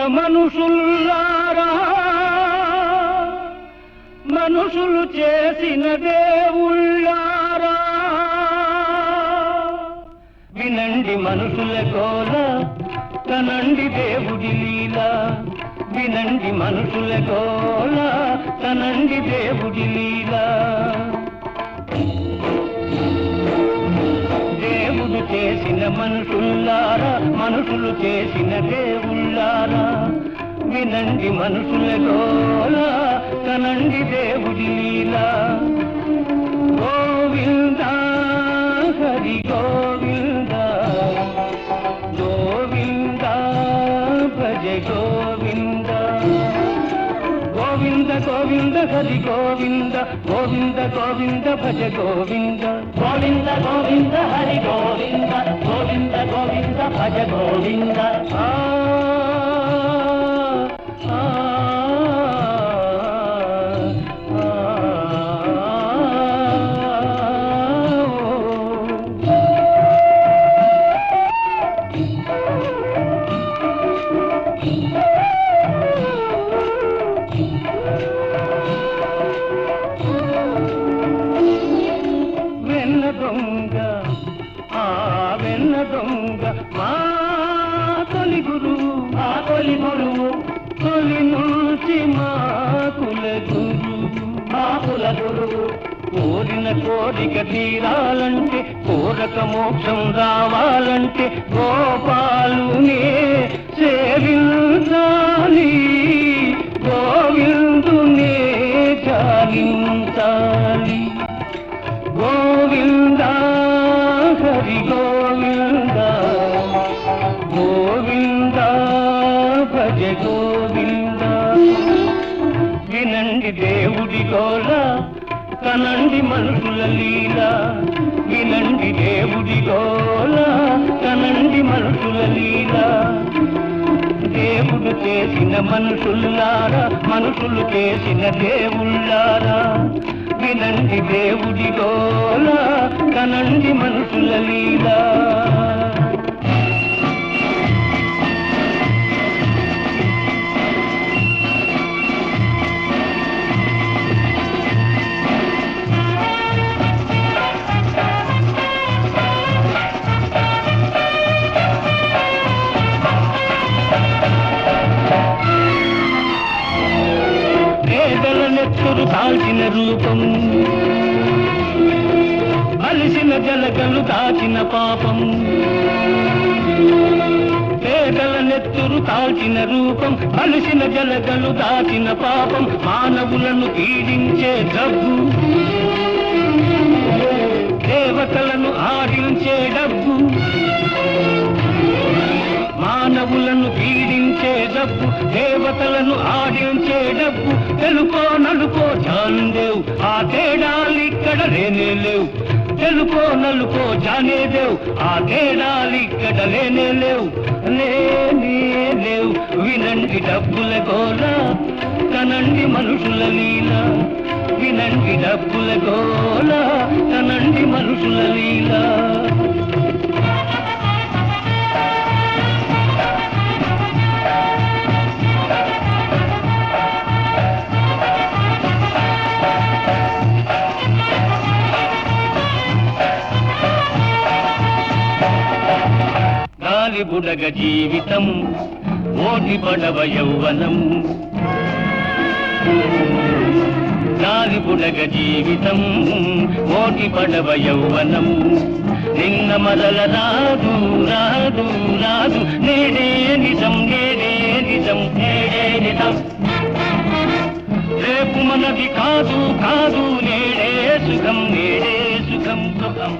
మనుషుల్లారా, మనుషులు చేసిన దేవుళ్ళారా, వినండి మనుషుల గోల, కనండి దేవుడి లీల. వినండి మనుషుల గోల, కనండి దేవుడి లీల. దేవుడు చేసిన మనుషుల్లారా, మనుషులు చేసిన దేవుళ్ళారా, వినండి మనుషుల గోల, కనండి దేవుడి లీల. గోవింద హరి గోవింద, గోవింద భజ గోవింద. గోవింద గోవింద హరి గోవింద, గోవింద గోవింద భజ గోవింద. గోవింద గోవింద హరి గోవింద, గోవింద గోవింద భజ గోవింద. వెన్న దొంగ, ఆ వెన్న దొంగ మా తొలి గురువు, మా తొలి గురువు, తొలి నుంచి మా కుల గురువు. మా కుల గురువు. కోరిన కోరిక తీరాలంటే, కోరక మోక్షం రావాలంటే గోపాలునే సేవించాలి, గోవిందునే చాలించాలి. గోవింద హరి గోవింద, గోవింద భజ గోవింద. వినండి దేవుడి గోల, కనండి మనుషుల లీల. వినండి దేవుడి గోల, కనండి మనుషుల లీల. దేవుడు చేసిన మనుషుల్లారా, మనుషులు చేసిన దేవుళ్ళారా, వినండి దేవుడి గోల, కనండి మనుషుల లీల. పేదల నెత్తురు కాల్చిన రూపం, అలిసిన జలగలు దాచిన పాపం. పేదల నెత్తురు కాల్చిన రూపం, అలిసిన జలగలు దాచిన పాపం. మానవులను పీడించే డబ్బు, దేవతలను ఆడించే డబ్బు. మానవులను పీడించే డబ్బు, దేవతలను ఆడించే డబ్బు. తెలుపో నలుపో జానేదేవ్, ఆ తేడాలిక్కడ లేనే లేవు. తెలుపో నలుపో జానేదేవ్, ఆ తేడాలిక్కడ లేనే లేవు, లేనే లేవు. వినండి డబ్బుల గోల, కనండి మనుషుల లీల. వినండి డబ్బుల గోల, కనండి మనుషుల లీల. గాలి బుడగ జీవితం, ఓటి పడవ యౌవనం. గాలి బుడగ జీవితం, ఓటి పడవ యౌవనం. నిన్న మరల రాదు రాదు రాదు, నేడే నిజం నేడే నిజం నేడే నిజం. రేపు మనది కాదు కాదు, నేడే సుఖం నేడే సుఖం సుఖం.